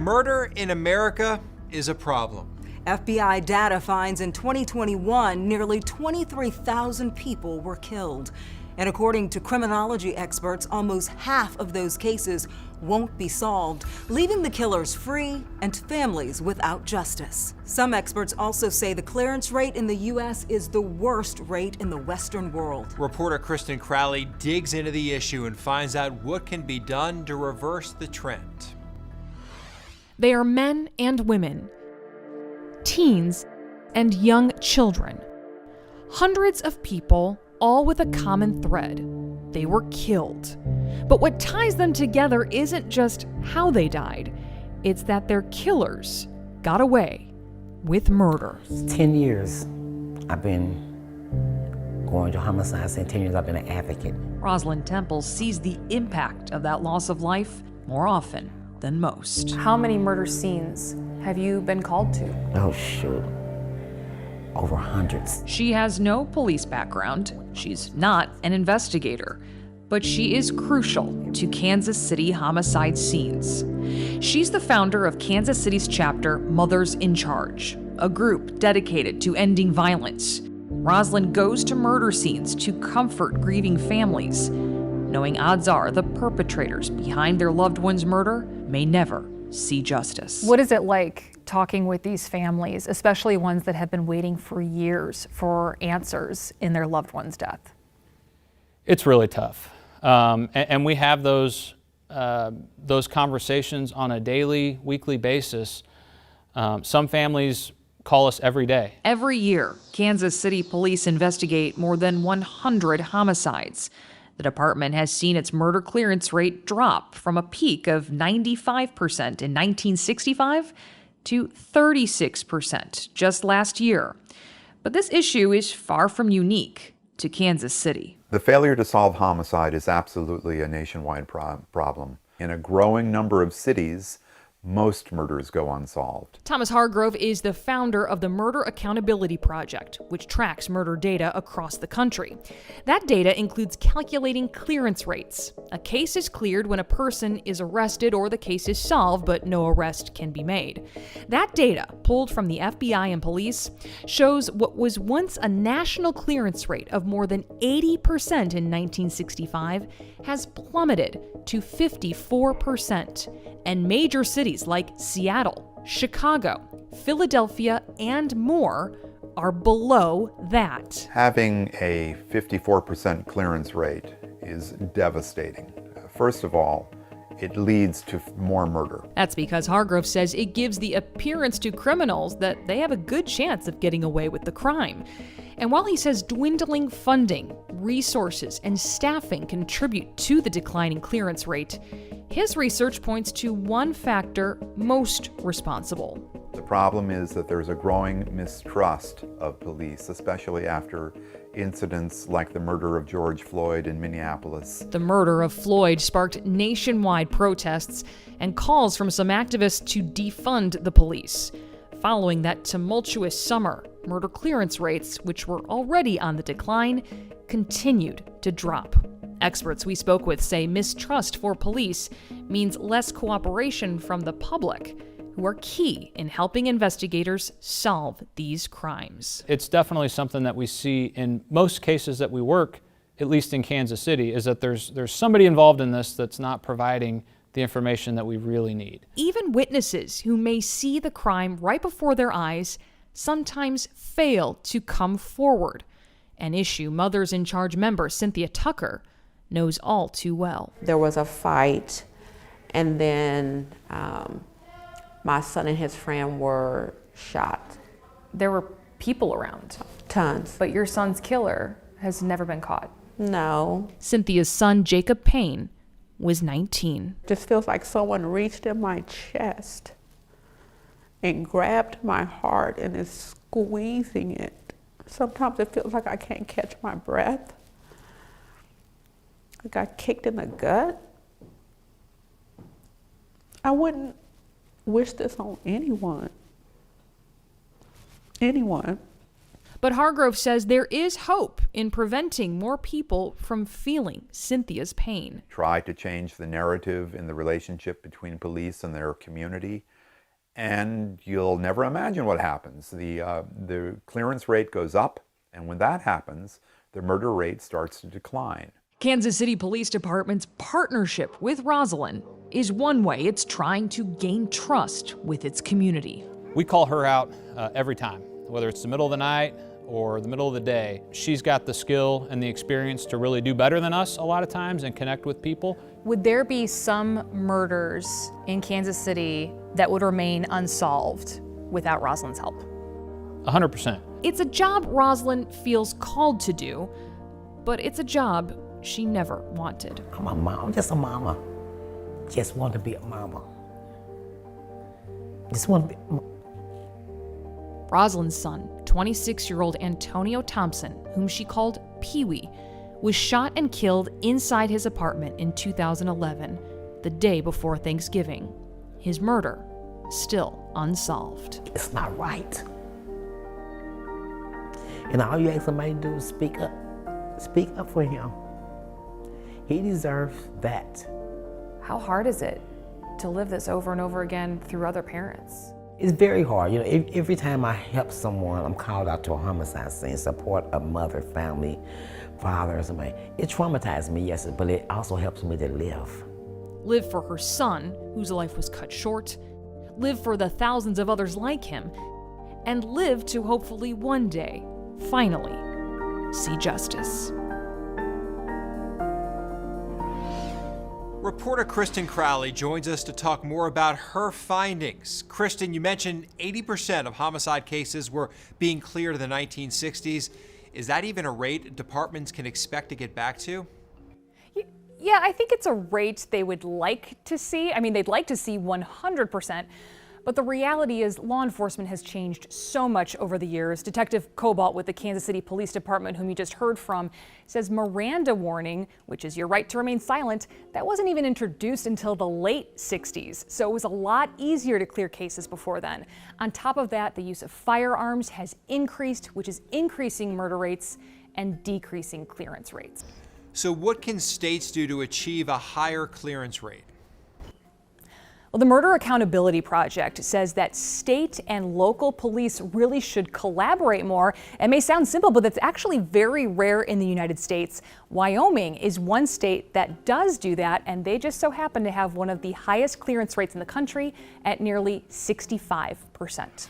Murder in America is a problem. FBI data finds in 2021, nearly 23,000 people were killed. And according to criminology experts, almost half of those cases won't be solved, leaving the killers free and families without justice. Some experts also say the clearance rate in the U.S. is the worst rate in the Western world. Reporter Kristen Crowley digs into the issue and finds out what can be done to reverse the trend. They are men and women, teens and young children. Hundreds of people, all with a common thread. They were killed. But what ties them together isn't just how they died, it's that their killers got away with murder. 10 years I've been going to homicides, and 10 years I've been an advocate. Rosalind Temple sees the impact of that loss of life more often than most. How many murder scenes have you been called to? Oh, shoot. Over hundreds. She has no police background. She's not an investigator, but she is crucial to Kansas City homicide scenes. She's the founder of Kansas City's chapter, Mothers in Charge, a group dedicated to ending violence. Rosalind goes to murder scenes to comfort grieving families, knowing odds are the perpetrators behind their loved one's murder may never see justice. What is it like talking with these families, especially ones that have been waiting for years for answers in their loved one's death? It's really tough. And we have those conversations on a daily, weekly basis. Some families call us every day. Every year, Kansas City police investigate more than 100 homicides. The department has seen its murder clearance rate drop from a peak of 95% in 1965 to 36% just last year. But this issue is far from unique to Kansas City. The failure to solve homicide is absolutely a nationwide problem. In a growing number of cities, most murders go unsolved. Thomas Hargrove is the founder of the Murder Accountability Project, which tracks murder data across the country. That data includes calculating clearance rates. A case is cleared when a person is arrested or the case is solved, but no arrest can be made. That data, pulled from the FBI and police, shows what was once a national clearance rate of more than 80% in 1965 has plummeted to 54%. And major cities like Seattle, Chicago, Philadelphia, and more are below that. Having a 54% clearance rate is devastating. First of all, it leads to more murder. That's because Hargrove says it gives the appearance to criminals that they have a good chance of getting away with the crime. And while he says dwindling funding, resources, and staffing contribute to the declining clearance rate, his research points to one factor most responsible. The problem is that there's a growing mistrust of police, especially after incidents like the murder of George Floyd in Minneapolis. The murder of Floyd sparked nationwide protests and calls from some activists to defund the police. Following that tumultuous summer, murder clearance rates, which were already on the decline, continued to drop. Experts we spoke with say mistrust for police means less cooperation from the public, who are key in helping investigators solve these crimes. It's definitely something that we see in most cases that we work, at least in Kansas City, is that there's somebody involved in this that's not providing the information that we really need. Even witnesses who may see the crime right before their eyes sometimes fail to come forward, an issue Mothers in Charge member Cynthia Tucker knows all too well. There was a fight, and then my son and his friend were shot. There were people around. Tons. But your son's killer has never been caught. No. Cynthia's son, Jacob Payne, was 19. Just feels like someone reached in my chest and grabbed my heart and is squeezing it. Sometimes it feels like I can't catch my breath. I got kicked in the gut. I wouldn't wish this on anyone. Anyone. But Hargrove says there is hope in preventing more people from feeling Cynthia's pain. Try to change the narrative in the relationship between police and their community. and you'll never imagine what happens. The clearance rate goes up, and when that happens, the murder rate starts to decline. Kansas City Police Department's partnership with Rosalind is one way it's trying to gain trust with its community. We call her out every time, whether it's the middle of the night or the middle of the day. She's got the skill and the experience to really do better than us a lot of times and connect with people. Would there be some murders in Kansas City that would remain unsolved without Rosalind's help? 100%. It's a job Rosalind feels called to do, but it's a job she never wanted. I'm a mom, just a mama. Just want to be a mama. Just want to be. Rosalind's son, 26-year-old Antonio Thompson, whom she called Pee-wee, was shot and killed inside his apartment in 2011, the day before Thanksgiving. His murder still unsolved. It's not right. And all you ask somebody to do is speak up. Speak up for him. He deserves that. How hard is it to live this over and over again through other parents? It's very hard. You know, every time I help someone, I'm called out to a homicide scene, support a mother, family, father, or somebody. It traumatizes me, yes, but it also helps me to live. Live for her son, whose life was cut short, live for the thousands of others like him, and live to hopefully one day, finally, see justice. Reporter Kristen Crowley joins us to talk more about her findings. Kristen, you mentioned 80% of homicide cases were being cleared in the 1960s. Is that even a rate departments can expect to get back to? Yeah, I think it's a rate they would like to see. I mean, they'd like to see 100%. But the reality is law enforcement has changed so much over the years. Detective Cobalt with the Kansas City Police Department, whom you just heard from, says Miranda warning, which is your right to remain silent, that wasn't even introduced until the late 60s. So it was a lot easier to clear cases before then. On top of that, the use of firearms has increased, which is increasing murder rates and decreasing clearance rates. So what can states do to achieve a higher clearance rate? Well, the Murder Accountability Project says that state and local police really should collaborate more. It may sound simple, but it's actually very rare in the United States. Wyoming is one state that does do that, and they just so happen to have one of the highest clearance rates in the country at nearly 65%.